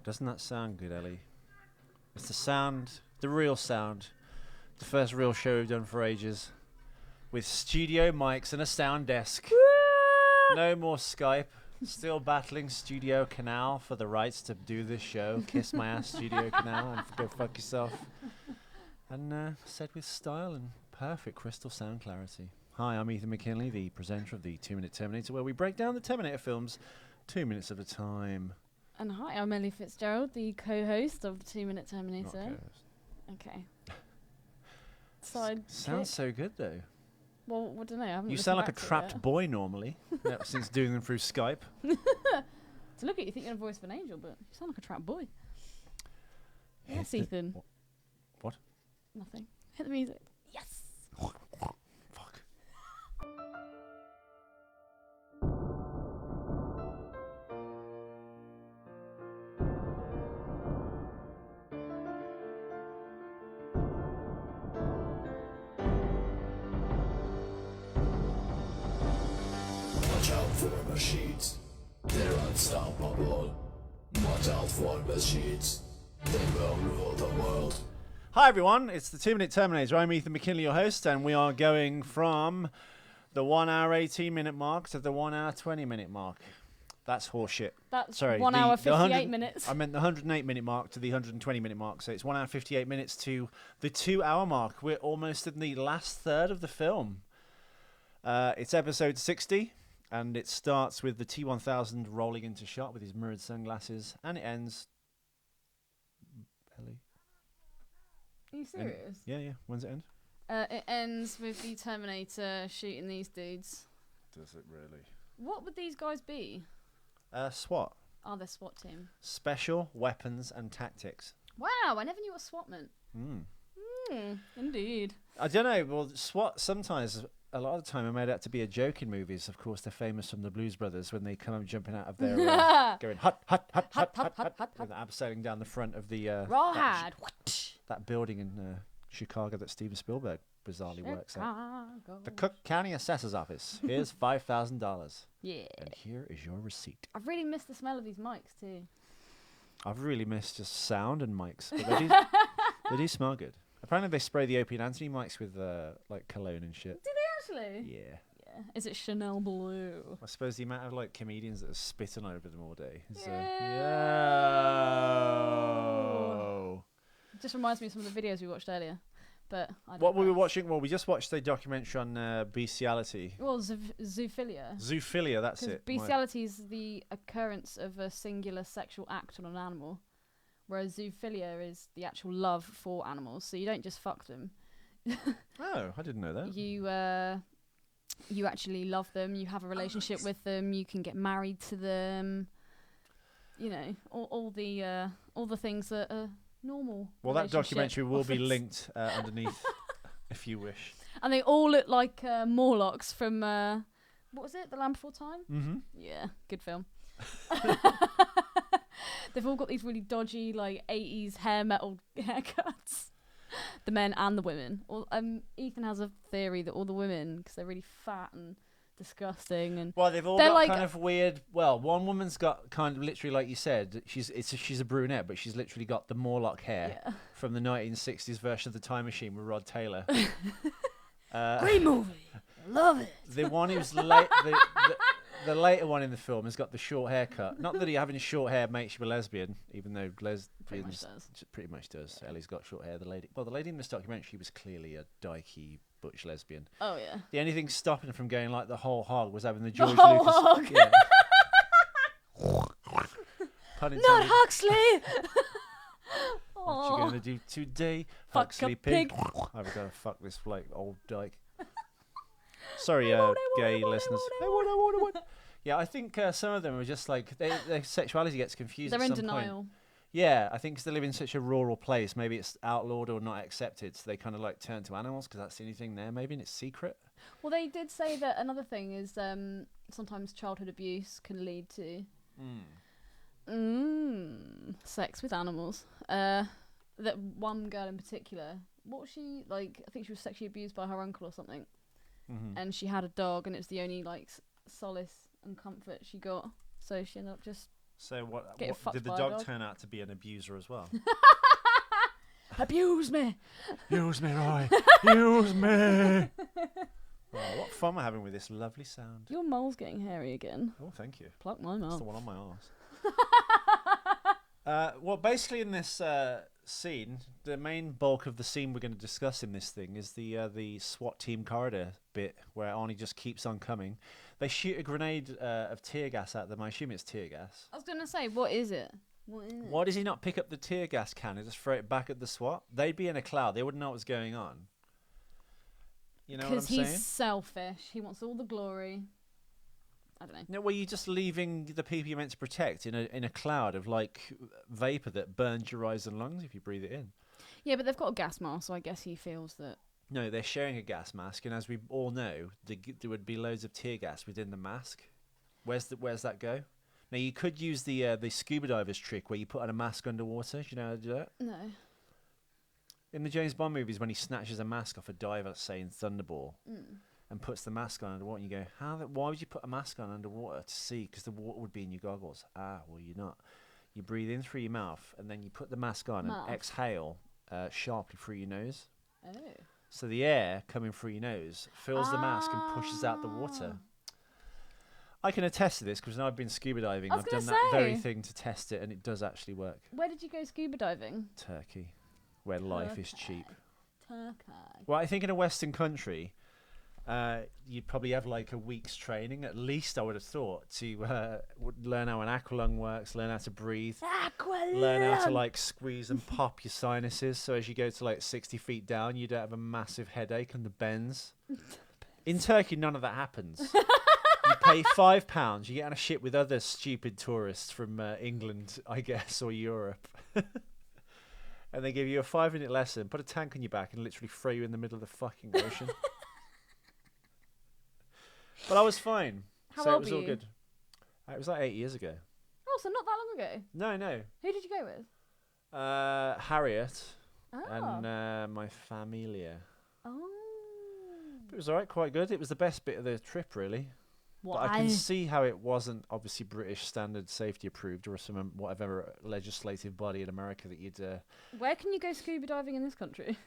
Doesn't that sound good, Ellie? It's the sound, the real sound. The first real show we've done for ages. With studio mics and a sound desk. No more Skype. Still battling Studio Canal for the rights to do this show. Kiss my ass, Studio Canal, and go fuck yourself. And said with style and perfect crystal sound clarity. Hi, I'm Ethan McKinley, the presenter of the 2-Minute Terminator, where we break down the Terminator films 2 minutes at a time. And hi, I'm Ellie Fitzgerald, the co-host of the 2-Minute Terminator. Not Okay. Sounds so good, though. Well, I don't know. I haven't You listened sound like a back to it trapped yet. boy normally, since doing them through Skype. To look at you, think you're a voice of an angel, but you sound like a trapped boy. Yes, Ethan. What? Nothing. Hit the music. Yes. Fuck. Watch out for machines, they're unstoppable. Watch out for machines, they will rule the world. Hi everyone, it's the 2-Minute Terminator. I'm Ethan McKinley, your host, and we are going from the 1 hour 18 minute mark to the 1 hour 20 minute mark. That's horseshit. That's Sorry, 1 hour 58 minutes. I meant the 108 minute mark to the 120 minute mark. So it's 1 hour 58 minutes to the 2 hour mark. We're almost in the last third of the film. It's episode 60, and it starts with the T-1000 rolling into shot with his mirrored sunglasses, and it ends. Ellie? Are you serious? Yeah. When's it end? It ends with the Terminator shooting these dudes. Does it really? What would these guys be? SWAT. Oh, they're SWAT team. Special Weapons and Tactics. Wow, I never knew what SWAT meant. Indeed. I don't know. Well, SWAT sometimes, a lot of the time, are made out to be a joke in movies. Of course, they're famous from the Blues Brothers when they come up jumping out of their going hut, hut, hut, hut, hut, hut, hut, with the abseiling down the front of the Rawhide. that building in Chicago that Steven Spielberg bizarrely works at. Chicago. The Cook County Assessor's Office. Here's $5,000. Yeah. And here is your receipt. I've really missed the smell of these mics too. I've really missed just sound and mics. But they do smell good. Apparently they spray the Opie and Anthony mics with like cologne and shit. Do they actually? Yeah. Yeah. Is it Chanel Blue? I suppose the amount of like comedians that are spitting over them all day is It just reminds me of some of the videos we watched earlier. But I don't What we know. were watching, well, we just watched a documentary on bestiality. Well, zoophilia. Zoophilia, that's Because it. bestiality is the occurrence of a singular sexual act on an animal, whereas zoophilia is the actual love for animals. So you don't just fuck them. Oh, I didn't know that. You actually love them. You have a relationship with them. You can get married to them. You know, all the things that are normal. Well, that documentary will be offers. linked underneath if you wish. And they all look like Morlocks from what was it? The Land Before Time. Mm-hmm. Yeah, good film. They've all got these really dodgy, like 80s hair metal haircuts. The men and the women. Ethan has a theory that all the women, because they're really fat and disgusting, and Well, they've all they're got like kind of weird. Well, one woman's got kind of literally, like you said, she's a brunette, but she's literally got the Morlock hair from the 1960s version of the Time Machine with Rod Taylor. great movie. I love it. The one who's late, the later one in the film has got the short haircut. Not that having short hair makes you a lesbian, even though lesbians pretty much does. Ellie's got short hair. The lady in this documentary was clearly a dykey butch lesbian. Oh yeah. The only thing stopping her from going like the whole hog was having the George whole Lucas. hog. Yeah. Pun intended. Not Huxley. What you gonna do today, Fuck Huxley a pig. I've got to fuck this like old dyke. Sorry, gay listeners. I won't. Yeah, I think some of them are just like their sexuality gets confused. They're at in some denial. Point. Yeah, I think 'cause they live in such a rural place, maybe it's outlawed or not accepted, so they kind of like turn to animals because that's the only thing there. Maybe and it's secret. Well, they did say that another thing is sometimes childhood abuse can lead to sex with animals. That one girl in particular, what was she like? I think she was sexually abused by her uncle or something, and she had a dog, and it was the only like solace and comfort she got. So she ended up just So what Get fucked did the by a dog dog. turn out to be an abuser as well? Abuse me. Use me, Roy. Use me. Oh, what fun we're having with this lovely sound. Your mole's getting hairy again. Oh, thank you. Pluck my That's mole. the one on my arse. Well, basically in this scene, the main bulk of the scene we're going to discuss in this thing is the SWAT team corridor bit where Arnie just keeps on coming. They shoot a grenade of tear gas at them. I assume it's tear gas. I was going to say, what is it? Why does he not pick up the tear gas can and just throw it back at the SWAT? They'd be in a cloud. They wouldn't know what's going on. You know what I'm Because he's saying? selfish. He wants all the glory. I don't know. No, well, you're just leaving the people you're meant to protect in a cloud of like vapor that burns your eyes and lungs if you breathe it in. Yeah, but they've got a gas mask, so I guess he feels that. No, they're sharing a gas mask, and as we all know, there would be loads of tear gas within the mask. Where's that go? Now you could use the scuba diver's trick where you put on a mask underwater. Do you know how to do that? No. In the James Bond movies, when he snatches a mask off a diver, say in Thunderball, and puts the mask on underwater, and you go, why would you put a mask on underwater to see? Because the water would be in your goggles. Ah, well, you're not. You breathe in through your mouth, and then you put the mask on and exhale sharply through your nose. Oh. So the air coming through your nose fills the mask and pushes out the water. I can attest to this because when I've been scuba diving, I've done that very thing to test it, and it does actually work. Where did you go scuba diving? Turkey, where life is cheap. Turkey. Well, I think in a Western country, you'd probably have like a week's training, at least I would have thought, to learn how an aqualung works, learn how to breathe, learn how to like squeeze and pop your sinuses. So as you go to like 60 feet down, you don't have a massive headache and the bends. In Turkey, none of that happens. You pay £5, you get on a ship with other stupid tourists from England, I guess, or Europe. And they give you a 5-minute lesson, put a tank on your back and literally throw you in the middle of the fucking ocean. But I was fine. How so old it was were all you? good. It was like 8 years ago. Oh, so not that long ago. No. Who did you go with? Harriet Oh. and my familia. Oh. But it was alright, quite good. It was the best bit of the trip, really. Why? But I can see how it wasn't obviously British standard safety approved or some whatever legislative body in America that you'd... Where can you go scuba diving in this country?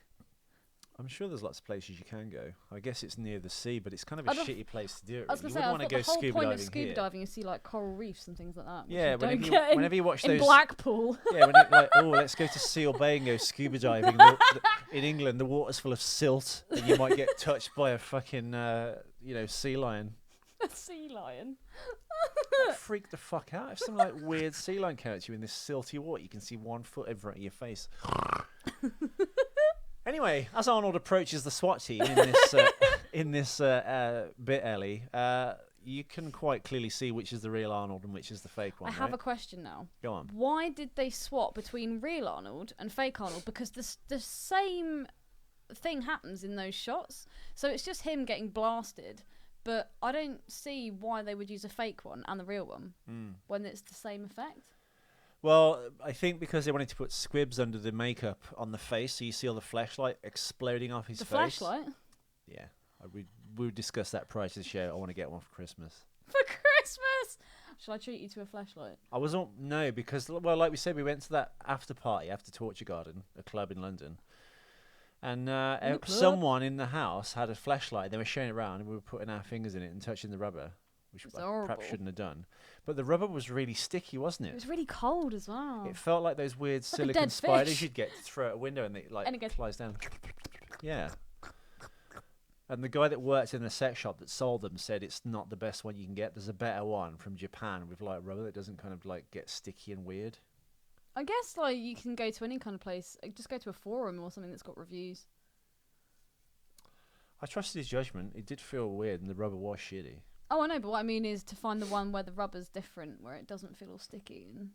I'm sure there's lots of places you can go. I guess it's near the sea, but it's kind of a shitty place to do it. I was Really. going You to say, wouldn't I want thought to go the whole scuba point diving of scuba here. diving is see like coral reefs and things like that. which Yeah, you don't whenever get whenever you watch in those... Blackpool. Yeah, when it, like, let's go to Seal Bay and go scuba diving. In England, the water's full of silt, and you might get touched by a fucking, sea lion. A sea lion. Freak the fuck out. If some like weird sea lion came at you in this silty water, you can see 1 foot in front of your face. Anyway, as Arnold approaches the SWAT team in this bit, Ellie, you can quite clearly see which is the real Arnold and which is the fake one. I have a question now. Go on. Why did they swap between real Arnold and fake Arnold? Because the same thing happens in those shots. So it's just him getting blasted. But I don't see why they would use a fake one and the real one when it's the same effect. Well, I think because they wanted to put squibs under the makeup on the face, so you see all the flashlight exploding off his face. The flashlight? Yeah. We discussed that prior to the show. I want to get one for Christmas. For Christmas? Shall I treat you to a flashlight? I wasn't... No, because, well, like we said, we went to that after party, after Torture Garden, a club in London. And someone in the house had a flashlight. They were showing it around, and we were putting our fingers in it and touching the rubber, which I perhaps shouldn't have done. But the rubber was really sticky, wasn't it? It was really cold as well. It felt like those weird like silicon spiders you'd get to throw at a window, and it flies down. Yeah. And the guy that worked in the sex shop that sold them said it's not the best one you can get. There's a better one from Japan with like rubber that doesn't kind of like get sticky and weird. I guess like you can go to any kind of place. Just go to a forum or something that's got reviews. I trusted his judgment. It did feel weird, and the rubber was shitty. Oh, I know, but what I mean is to find the one where the rubber's different, where it doesn't feel all sticky. And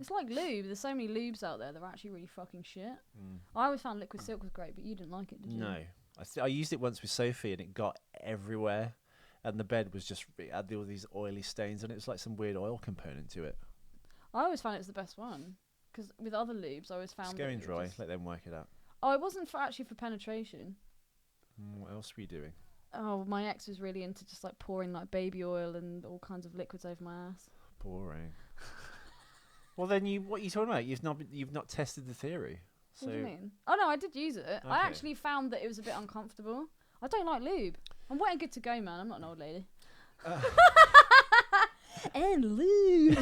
it's like lube. There's so many lubes out there that are actually really fucking shit. I always found Liquid Silk was great, but you didn't like it, did you? No. I used it once with Sophie, and it got everywhere. And the bed was just... It had all these oily stains, and it was like some weird oil component to it. I always found it was the best one. Because with other lubes, I always found... It's going dry. Let them work it out. Oh, it wasn't actually for penetration. What else were you doing? Oh, my ex was really into just like pouring like baby oil and all kinds of liquids over my ass. Boring. Well, then what are you talking about? You've not tested the theory. So What do you mean? Oh no, I did use it. I Okay. actually found that it was a bit uncomfortable. I don't like lube. I'm wet and good to go, man. I'm not an old lady. And lube.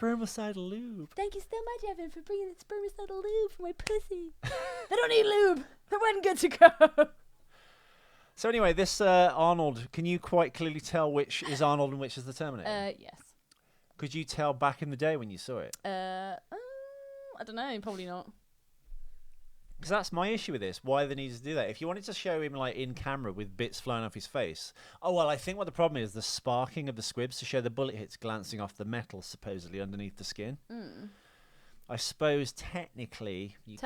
spermicidal lube. Thank you so much, Evan, for bringing the spermicidal lube for my pussy. They don't need lube. They're wet and good to go. So anyway, this Arnold, can you quite clearly tell which is Arnold and which is the Terminator? Yes. Could you tell back in the day when you saw it? I don't know. Probably not. Because that's my issue with this. Why they need to do that? If you wanted to show him like in camera with bits flying off his face, oh well, I think what the problem is the sparking of the squibs to show the bullet hits glancing off the metal supposedly underneath the skin. I suppose technically you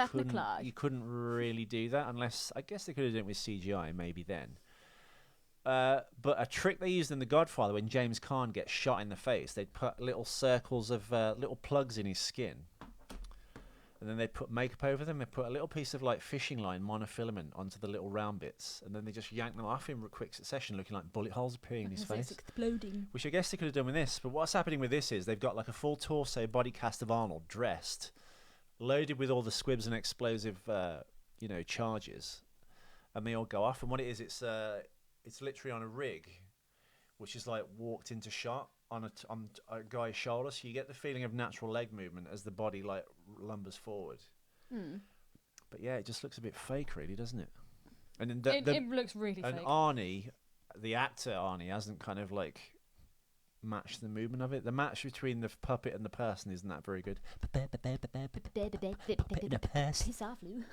couldn't really do that unless I guess they could have done it with CGI maybe then. But a trick they used in The Godfather when James Caan gets shot in the face, they'd put little circles of little plugs in his skin. And then they'd put makeup over them. They put a little piece of like fishing line monofilament onto the little round bits, and then they just yank them off in quick succession, looking like bullet holes appearing in his face. It's exploding. Which I guess they could have done with this. But what's happening with this is they've got like a full torso body cast of Arnold dressed, loaded with all the squibs and explosive, charges, and they all go off. And what it is, it's literally on a rig, which is like walked into shot on a guy's shoulder, so you get the feeling of natural leg movement as the body like lumbers forward. But yeah, it just looks a bit fake, really, doesn't it? And then It looks really and fake. Arnie, the actor Arnie, hasn't kind of like matched the movement of it. The match between the puppet and the person isn't that very good. Piss off, Lou.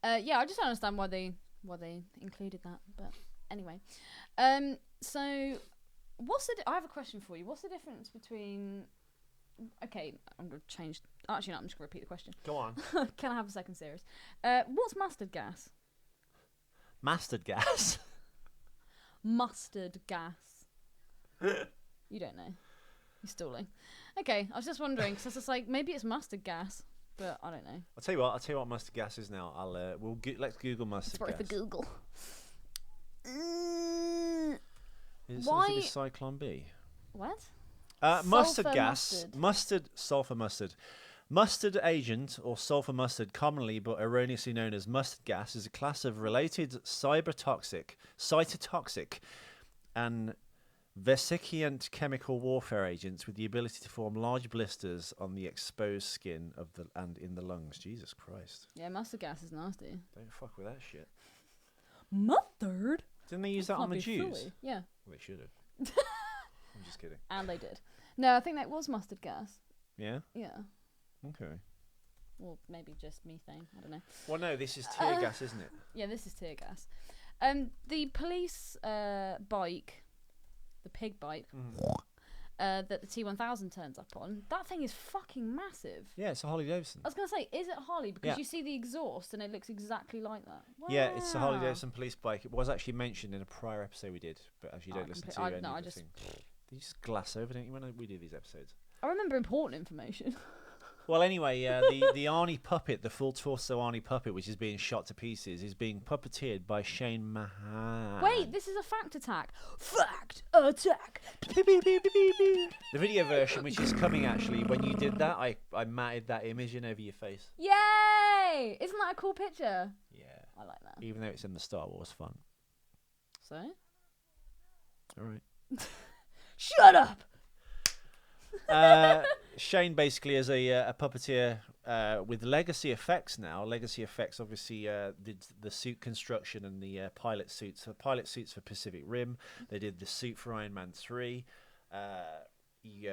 Yeah, I just don't understand why they included that. But anyway, so what's the? I have a question for you. What's the difference between? Okay, I'm gonna change. Actually, no, I'm just gonna repeat the question. Go on. Can I have a second series? What's mustard gas? Mustard gas. Mustard gas. You don't know. You're stalling. Okay, I was just wondering because it's just like maybe it's mustard gas, but I don't know. I'll tell you what mustard gas is now. Let's Google mustard gas. Sorry for Google. Is Why? it Cyclone B? What? Mustard Sulfur gas, sulfur mustard. Mustard agent, or sulfur mustard, commonly but erroneously known as mustard gas, is a class of related cytotoxic, and vesicient chemical warfare agents with the ability to form large blisters on the exposed skin and in the lungs. Jesus Christ. Yeah, mustard gas is nasty. Don't fuck with that shit. Mustard? Didn't they use that on the Jews? Yeah. Well, they should have. I'm just kidding. And they did. No, I think that was mustard gas. Yeah? Yeah. Okay. Or maybe just methane. I don't know. Well, no, this is tear gas, isn't it? Yeah, this is tear gas. The police bike, the pig bike, that the T1000 turns up on, that thing is fucking massive. Yeah, it's a Harley Davidson. I was going to say, is it Harley? Because Yeah. you see the exhaust and it looks exactly like that. Wow. Yeah, it's a Harley Davidson police bike. It was actually mentioned in a prior episode we did, but as you don't listen to any no, I of the just- thing. You just glass over, don't you, when we do these episodes? I remember important information. Well, anyway, the Arnie puppet, the full torso Arnie puppet, which is being shot to pieces, is being puppeteered by Shane Mahan. Wait, this is a fact attack. Fact attack. The video version, which is coming actually, when you did that, I matted that image in over your face. Yay! Isn't that a cool picture? Yeah. I like that. Even though it's in the Star Wars font. So? All right. Shut up! Shane basically is a puppeteer with Legacy Effects now. Legacy Effects obviously did the suit construction and the pilot suits for Pacific Rim. They did the suit for Iron Man 3. He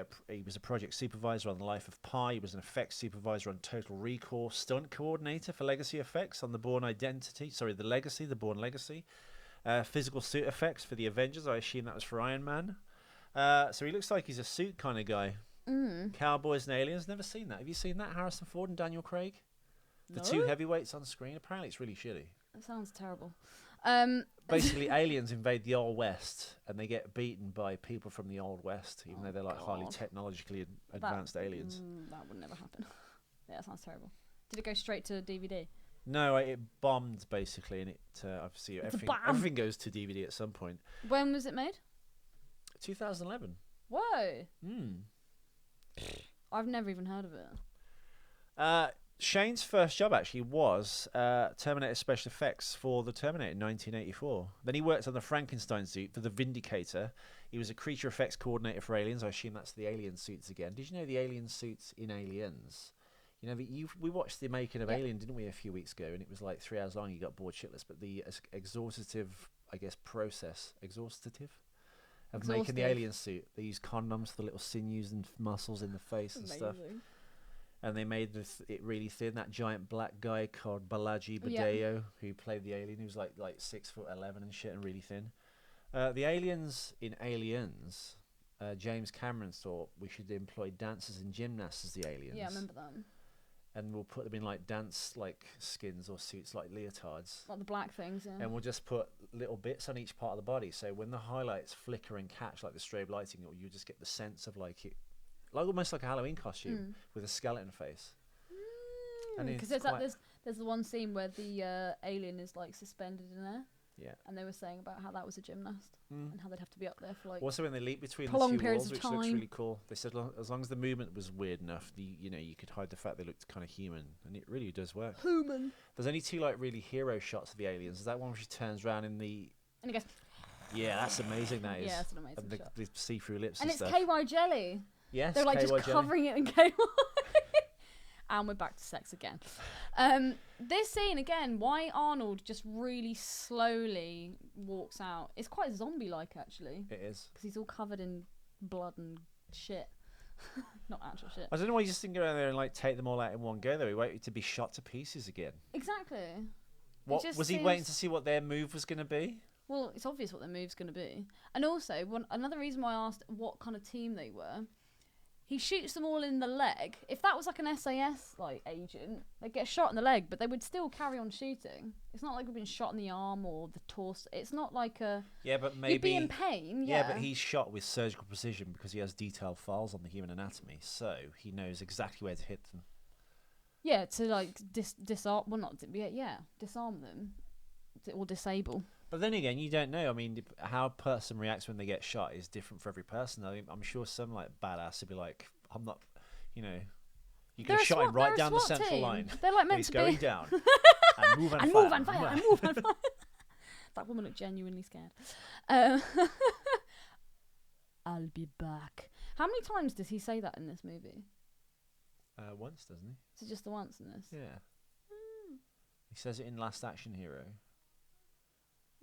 was a project supervisor on The Life of Pi. He was an effects supervisor on Total Recall. Stunt coordinator for Legacy Effects on The Bourne Legacy. Physical suit effects for the Avengers. I assume that was for Iron Man. So he looks like he's a suit kind of guy. Cowboys and Aliens. Never seen that. Have you seen that? Harrison Ford and Daniel Craig? The two heavyweights on screen. Apparently it's really shitty. That sounds terrible. Basically, aliens invade the Old West and they get beaten by people from the Old West, even though they're like highly technologically advanced aliens. That would never happen. Yeah, that sounds terrible. Did it go straight to DVD? No, it bombed basically, and it obviously everything goes to DVD at some point. When was it made? 2011. Whoa. I've never even heard of it. Shane's first job actually was Terminator special effects for the Terminator in 1984. Then he worked on the Frankenstein suit for the Vindicator. He was a creature effects coordinator for Aliens. I assume that's the Alien suits again. Did you know the Alien suits in Aliens? You know, we watched the making of Alien, didn't we, a few weeks ago? And it was like 3 hours long. You got bored shitless. But the exhaustive, I guess, process, of making the Alien suit. They use condoms for the little sinews and muscles in the face and stuff. And they made it really thin. That giant black guy called Balaji Badeo, who played the alien, he was like 6'11" and shit, and really thin. The aliens in Aliens, James Cameron thought we should employ dancers and gymnasts as the aliens. Yeah, I remember that. And we'll put them in like dance skins or suits like leotards. Like the black things, yeah. And we'll just put little bits on each part of the body. So when the highlights flicker and catch like the strobe lighting, you just get the sense of like it. Like almost like a Halloween costume with a skeleton face. Because there's the one scene where the alien is like suspended in air. Yeah. And they were saying about how that was a gymnast and how they'd have to be up there for like. Also, when they leap between the prolonged two periods walls, of which time. looks really cool. They said as long as the movement was weird enough, you could hide the fact they looked kind of human, and it really does work. Human. There's only 2 like really hero shots of the aliens. There's that one where she turns around in the. And he goes. Yeah, that's amazing. That is. Yeah, it's an amazing shot. The see-through lips and and it's stuff. KY jelly. Yes, they're like KY just jelly. covering it in KY. And we're back to sex again. This scene again, why Arnold just really slowly walks out. It's quite zombie-like actually. It is. Because he's all covered in blood and shit. Not actual shit. I don't know why you just didn't go down there and like take them all out in one go though. He waited to be shot to pieces again. Exactly. What was he waiting to see what their move was going to be? Well, it's obvious what their move's going to be. And also, another reason why I asked what kind of team they were, he shoots them all in the leg. If that was like an SAS like agent, they'd get shot in the leg, but they would still carry on shooting. It's not like we've been shot in the arm or the torso. It's not like a... Yeah, but maybe... You'd be in pain, yeah. But he's shot with surgical precision because he has detailed files on the human anatomy, so he knows exactly where to hit them. Yeah, to like disarm... Well, not... Yeah, disarm them. Or disable. But then again, you don't know. I mean, how a person reacts when they get shot is different for every person. I mean, I'm sure some like badass would be like, "I'm not," you know. You could have shot him right down the central line. They're like meant he's to going be down and move and and fire. move and fire and move and fire. That woman looked genuinely scared. I'll be back. How many times does he say that in this movie? Once, doesn't he? Is it just the once in this? Yeah. He says it in Last Action Hero.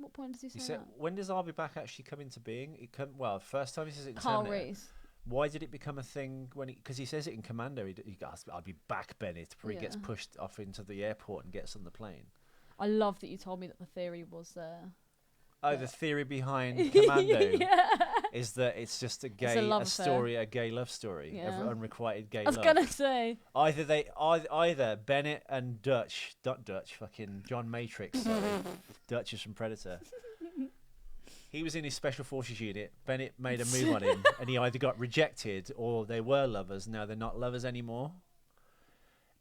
What point does he say He said, that? when does I'll be back actually come into being? Well, first time he says it in Carl Terminator. Reese. Why did it become a thing when because he says it in Commando? He goes, "I'll be back, Bennett," before he gets pushed off into the airport and gets on the plane. I love that you told me that the theory was. The theory behind Commando Yeah. is that it's just a gay a gay love story, of unrequited gay love. I was gonna say Either Bennett and fucking John Matrix, sorry, Dutch is from Predator. He was in his special forces unit. Bennett made a move on him, and he either got rejected or they were lovers. Now they're not lovers anymore.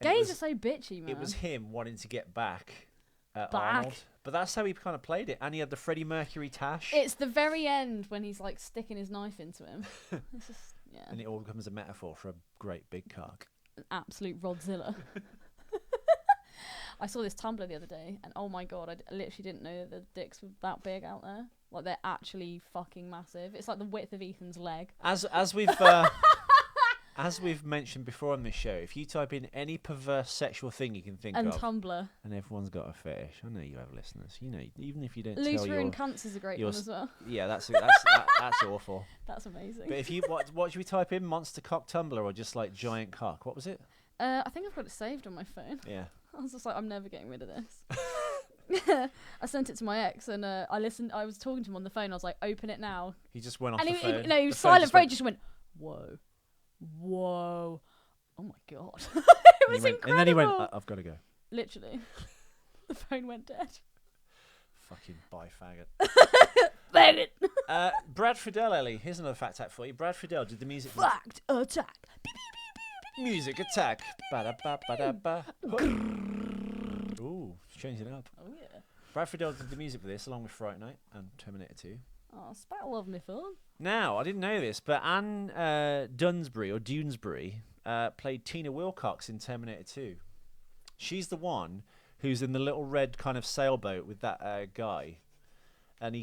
And gays are so bitchy, man. It was him wanting to get back at Arnold. But that's how he kind of played it. And he had the Freddie Mercury tash. It's the very end when he's like sticking his knife into him. It's just, yeah. And it all becomes a metaphor for a great big cock. An absolute Rodzilla. I saw this Tumblr the other day, and oh my god, I literally didn't know that the dicks were that big out there. Like, they're actually fucking massive. It's like the width of Ethan's leg. As we've mentioned before on this show, if you type in any perverse sexual thing you can think and of, Tumblr, and everyone's got a fetish. I know you have listeners. You know, even if you don't Loose tell ruined cunts is a great one as well. Yeah, that's awful. That's amazing. But if you what should we type in? Monster cock Tumblr or just like giant cock? What was it? I think I've got it saved on my phone. Yeah. I was just like, I'm never getting rid of this. I sent it to my ex, and I was talking to him on the phone. I was like, open it now. He just went off and the phone. He was silent for ages. Just went, whoa, oh my god. It was incredible. And then he went, I've got to go. Literally, the phone went dead. Fucking bi faggot. Faggot. Brad Fiedel, Ellie. Here's another fact attack for you. Brad Fiedel did the music. Fact attack. Music attack. Ba-da-ba-ba-da-ba. Ooh, changing it up. Oh yeah. Brad Fiedel did the music for this, along with Fright Night and Terminator 2. Oh, spat lovely fun. Now, I didn't know this, but Anne Dunsbury, played Tina Wilcox in Terminator 2. She's the one who's in the little red kind of sailboat with that guy, and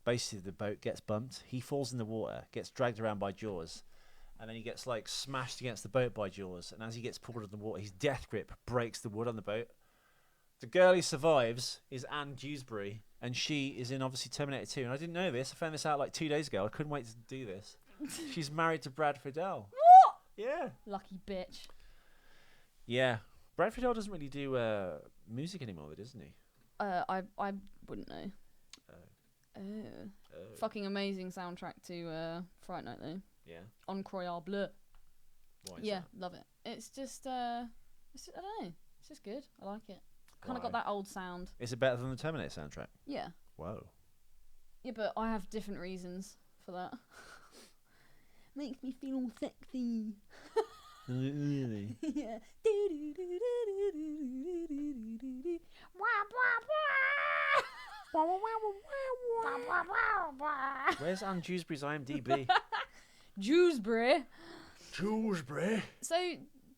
basically the boat gets bumped. He falls in the water, gets dragged around by Jaws, and then he gets like smashed against the boat by Jaws. And as he gets pulled in the water, his death grip breaks the wood on the boat. The girl who survives is Anne Dewsbury, and she is in obviously Terminator 2. And I didn't know this. I found this out like 2 days ago. I couldn't wait to do this. She's married to Brad Fiedel. What? Yeah. Lucky bitch. Yeah. Brad Fiedel doesn't really do music anymore, doesn't he? I wouldn't know. Fucking amazing soundtrack to Fright Night though. Yeah. Incroyable. Bleu. Why is Yeah, that? love it. It's just I don't know. It's just good. I like it. Kind of got that old sound. Is it better than the Terminator soundtrack? Yeah. Whoa. Yeah, but I have different reasons for that. Makes me feel all sexy. Really? Yeah. Where's Anne Dewsbury's IMDb? Dewsbury. Dewsbury. So,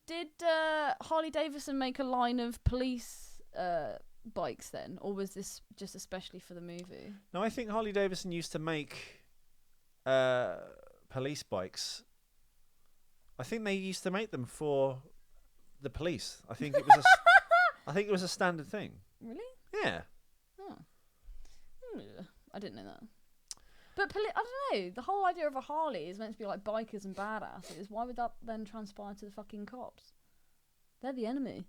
did Harley Davidson make a line of police bikes then, or was this just especially for the movie? No, I think Harley Davidson used to make police bikes. I think they used to make them for the police. I think it was I think it was a standard thing. Really? Yeah. Oh. I didn't know that. But I don't know. The whole idea of a Harley is meant to be like bikers and badasses. Why would that then transpire to the fucking cops? They're the enemy.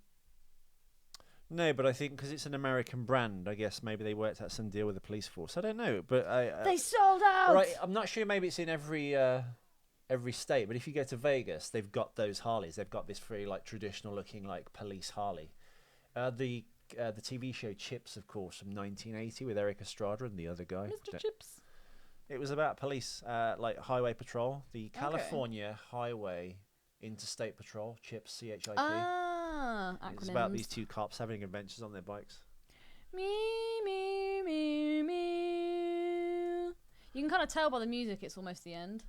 No, but I think because it's an American brand, I guess maybe they worked out some deal with the police force. I don't know, but they sold out. Right, I'm not sure. Maybe it's in every state, but if you go to Vegas, they've got those Harleys. They've got this very like traditional looking like police Harley. The TV show Chips, of course, from 1980 with Eric Estrada and the other guy. Mr. Chips. It was about police, like highway patrol, the California Highway Interstate Patrol, Chips, CHIP. Ah, acronyms. It's about these two cops having adventures on their bikes. Me. You can kind of tell by the music it's almost the end.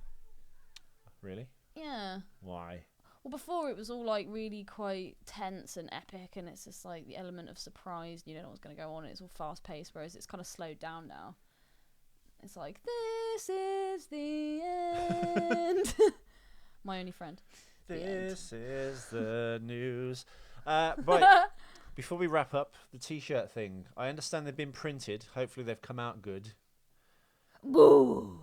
Really? Yeah. Why? Well, before it was all like really quite tense and epic, and it's just like the element of surprise. You don't know what's going to go on. And it's all fast paced, whereas it's kind of slowed down now. It's like, this is the end. My only friend. This is the news. Right, before we wrap up the T-shirt thing, I understand they've been printed. Hopefully they've come out good. Good.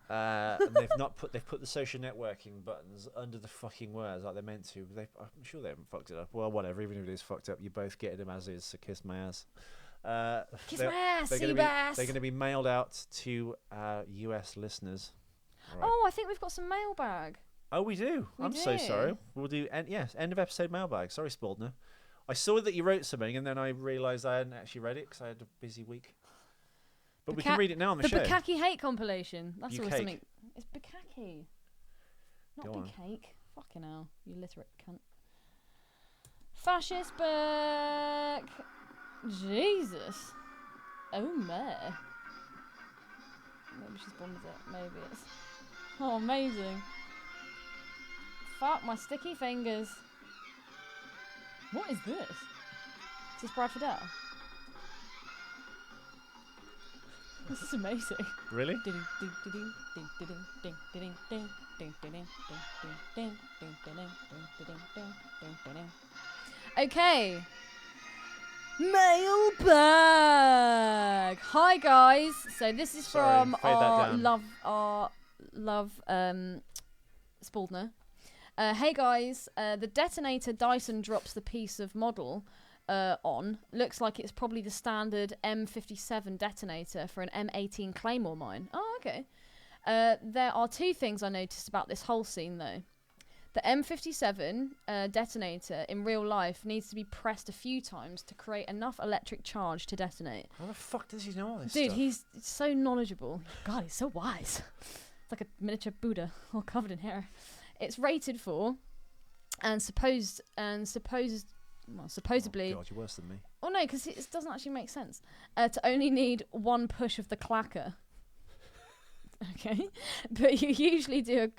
And they've put the social networking buttons under the fucking words like they're meant to. I'm sure they haven't fucked it up. Well, whatever. Even if it is fucked up, you're both getting them as is. So kiss my ass. Kiss my ass, they're Seabass. going to be mailed out to US listeners. Right. Oh, I think we've got some mailbag. Oh, we do. We I'm do. so sorry. We'll do end of episode mailbag. Sorry, Spaldner. I saw that you wrote something, and then I realised I hadn't actually read it because I had a busy week. But we can read it now on the show. The Bukkake hate compilation. That's always Bukkake. something. It's Bukkake. Not Go on. Bukkake. Fucking hell, you literate cunt. Fascist back. Jesus. Oh my. Maybe she's bombed it. Maybe it's. Oh, amazing. Fuck my sticky fingers. What is this? Is this Brad Fiedel? This is amazing. Really? Okay. Mailbag. Hi guys. So this is Sorry, from fade that our down. love Spaldner. Hey guys, the detonator Dyson drops the piece of model on looks like it's probably the standard M57 detonator for an M18 Claymore mine. Oh, okay. There are two things I noticed about this whole scene though. The M57 detonator in real life needs to be pressed a few times to create enough electric charge to detonate. How the fuck does he know all this Dude, stuff? he's so knowledgeable. God, he's so wise. It's like a miniature Buddha, all covered in hair. It's rated for, supposedly. Oh God, you're worse than me. Oh no, because it doesn't actually make sense. To only need one push of the clacker Okay. But you usually do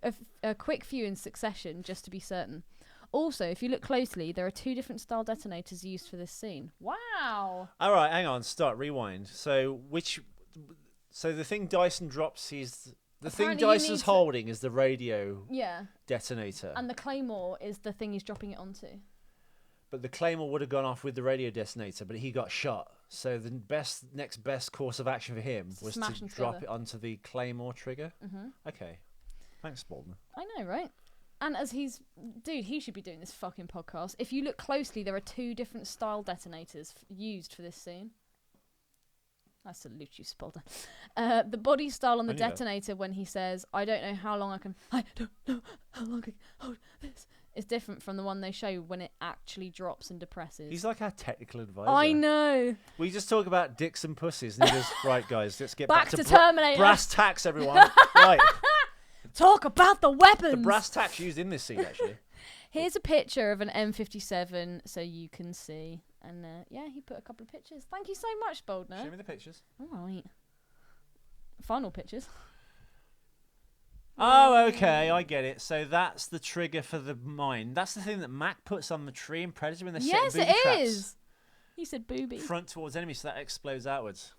a quick few in succession just to be certain. Also, if you look closely, there are 2 different style detonators used for this scene. Wow. All right, hang on. Start. Rewind. So the thing Dyson drops, the thing Apparently you need Dyson's to- holding is the radio Yeah. detonator. And the claymore is the thing he's dropping it onto. But the claymore would have gone off with the radio detonator, but he got shot. So the next best course of action for him was Smash to them drop together. it onto the claymore trigger. Mm-hmm. Okay. Thanks, Spalding. I know, right? And as he should be doing this fucking podcast. If you look closely, there are 2 different style detonators used for this scene. I salute you, Spalder. The body style on the I knew that. detonator when he says, I don't know how long I can hold this, is different from the one they show when it actually drops and depresses. He's like our technical advisor. I know. We just talk about dicks and pussies, and he goes, right, guys, let's get Back back to Terminator. brass tacks, everyone. Right. Talk about the weapons. The brass tacks used in this scene, actually. Here's a picture of an M57 so you can see. And yeah, he put a couple of pictures. Thank you so much, Boldner. Show me the pictures. All right. Final pictures. Oh, okay, I get it. So that's the trigger for the mine. That's the thing that Mac puts on the tree in Predator when they're Yes, setting it booby traps. is. He said booby. Front towards enemy, so that explodes outwards.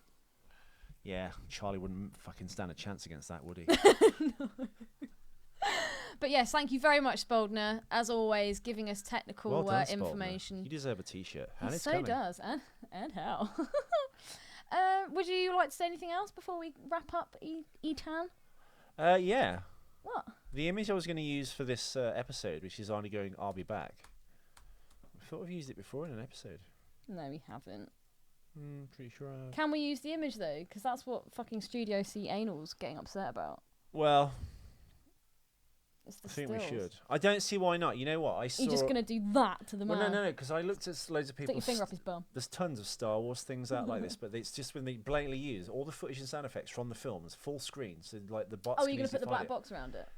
Yeah, Charlie wouldn't fucking stand a chance against that, would he? No. But yes, thank you very much, Spaldner. As always, giving us technical Well done, Spaldner. information. You deserve a T-shirt. And He it's so coming. does, and how? Would you like to say anything else before we wrap up, E-Tan? Yeah. What? The image I was going to use for this episode, which is Arnie going, I'll be back. I thought we've used it before in an episode. No, we haven't. Pretty sure I have. Can we use the image though? Because that's what fucking Studio C Anal's getting upset about. Well, It's the I think we stills. should. I don't see why not. You know what? I saw. You're just gonna do that to the Well, man. no, because I looked at loads of Stick people. your finger up his bum. There's tons of Star Wars things out like this, but it's just when they blatantly use all the footage and sound effects from the films, full screen, so like the bots. Oh, can you're gonna easily put the find black it. box around it.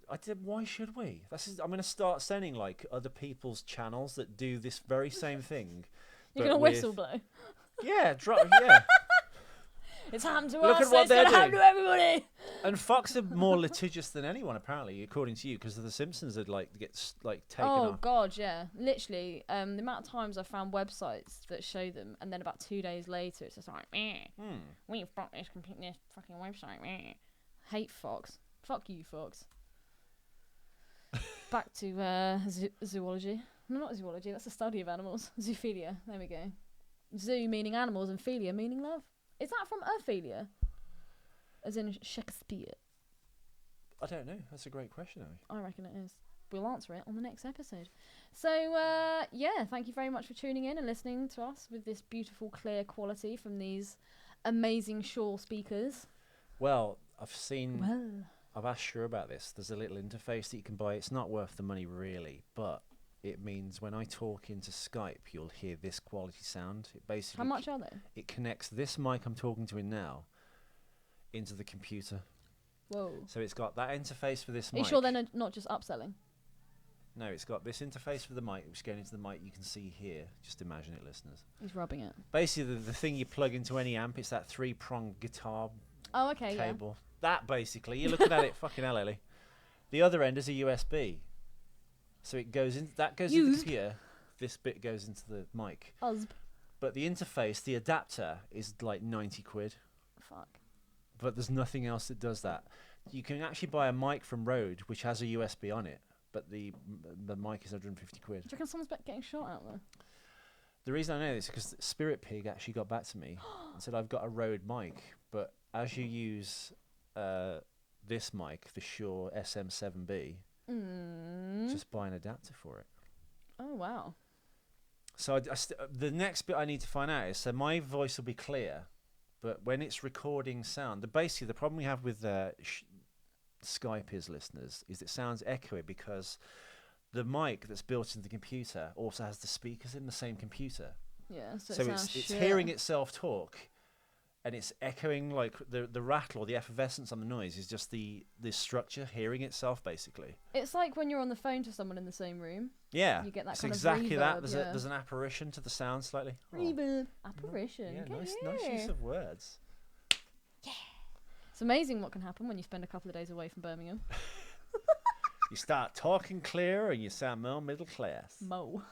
I did. Why should we? I'm gonna start sending like other people's channels that do this very same thing. You're but gonna with- whistle blow. Yeah, yeah. It's happened to Look us. at what It's they're gonna happen doing. to everybody. And Fox are more litigious than anyone, apparently, according to you, because the Simpsons had like taken Oh off. god, yeah. Literally, the amount of times I found websites that show them, and then about 2 days later, it's just like, we've got this fucking website. Meh. Hate Fox. Fuck you, Fox. Back to zoology. No, not zoology. That's the study of animals. Zoophilia. There we go. Zoo meaning animals and philia meaning love. Is that from Ophelia? As in Shakespeare? I don't know. That's a great question, Abby. I reckon it is. We'll answer it on the next episode. So, yeah, thank you very much for tuning in and listening to us with this beautiful, clear quality from these amazing Shaw speakers. Well, I've asked Sure about this. There's a little interface that you can buy. It's not worth the money, really, but it means when I talk into Skype, you'll hear this quality sound. It basically How much are they? it connects this mic I'm talking to in now into the computer. Whoa. So it's got that interface for this Are mic. you sure they're not just upselling? No, it's got this interface for the mic, which is going into the mic you can see here. Just imagine it, listeners. He's rubbing it. Basically, the thing you plug into any amp, it's that 3-pronged guitar Oh, okay, cable. That, basically. You're looking at it, fucking hell, Ellie. The other end is a USB. So it goes in. That goes into the computer. This bit goes into the mic. yeah. But the interface, the adapter, is like 90 quid. Fuck. But there's nothing else that does that. You can actually buy a mic from Rode, which has a USB on it. But the mic is 150 quid. Do you reckon someone's getting shot out there? The reason I know this is because Spirit Pig actually got back to me and said, I've got a Rode mic, but as you use this mic, the Shure SM7B, just buy an adapter for it. Oh, wow. So the next bit I need to find out is, so my voice will be clear, but when it's recording sound, basically the problem we have with Skype is, listeners, is it sounds echoey because the mic that's built into the computer also has the speakers in the same computer. Yeah, so, So it it's sounds shit. hearing itself talk, and it's echoing like the rattle or the effervescence on the noise is just the structure hearing itself, basically. It's like when you're on the phone to someone in the same room. Yeah, You get that it's kind of exactly that. reverb, There's an apparition to the sound slightly. Oh. Reverb. Apparition. Yeah, Get nice here. use of words. It's amazing what can happen when you spend a couple of days away from Birmingham. You start talking clear and you sound more middle class. More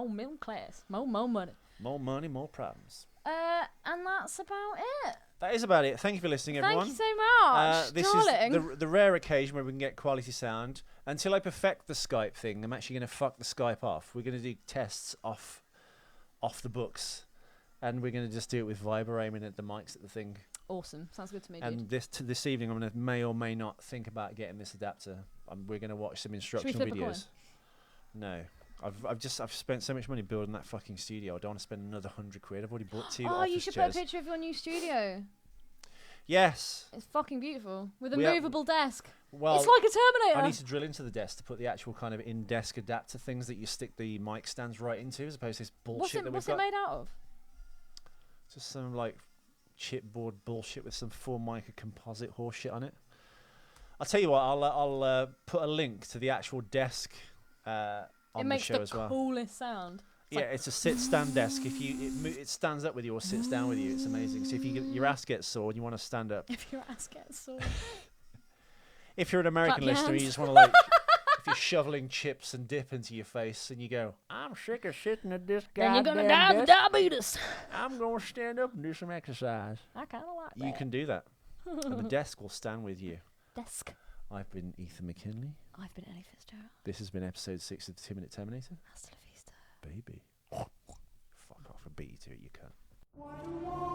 middle class. More money. More money, more problems. And that's about it. That is about it. Thank you for listening, everyone. Thank you so much, this darling. is the rare occasion where we can get quality sound. Until I perfect the Skype thing, I'm actually going to fuck the Skype off. We're going to do tests off the books. And we're going to just do it with Viber aiming at the mics at the thing. Awesome. Sounds good to me, And dude. this evening, I'm going to may or may not think about getting this adapter. We're going to watch some instructional flip a coin? videos. No. I've spent so much money building that fucking studio. I don't want to spend another £100. I've already bought 2 Oh, office you should chairs. put a picture of your new studio. Yes. It's fucking beautiful. With a We have- movable desk. Well, It's like a Terminator. I need to drill into the desk to put the actual kind of in-desk adapter things that you stick the mic stands right into, as opposed to this bullshit that we've What's got. it made out of? Just some like chipboard bullshit with some Formica composite horse shit on it. I'll tell you what. I'll put a link to the actual desk on It the makes show the as well. coolest sound. Yeah, it's a sit-stand desk. If it stands up with you or sits down with you, it's amazing. So if your ass gets sore and you want to stand up, If your ass gets sore. if you're an American Clap your listener, you hands. just want to like, if you're shoveling chips and dip into your face and you go, I'm sick of sitting at this Then you're goddamn gonna die of desk. diabetes. I'm gonna stand up and do some exercise. I kind of like that. You can do that, and the desk will stand with you. Desk. I've been Ethan McKinley. I've been Ellie Fitzgerald. This has been episode 6 of the 2-Minute Terminator. Hasta la vista. Baby. Fuck off and beat you to it, you cunt.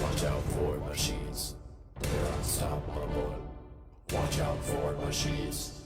Watch out for machines. They're unstoppable. Watch out for machines.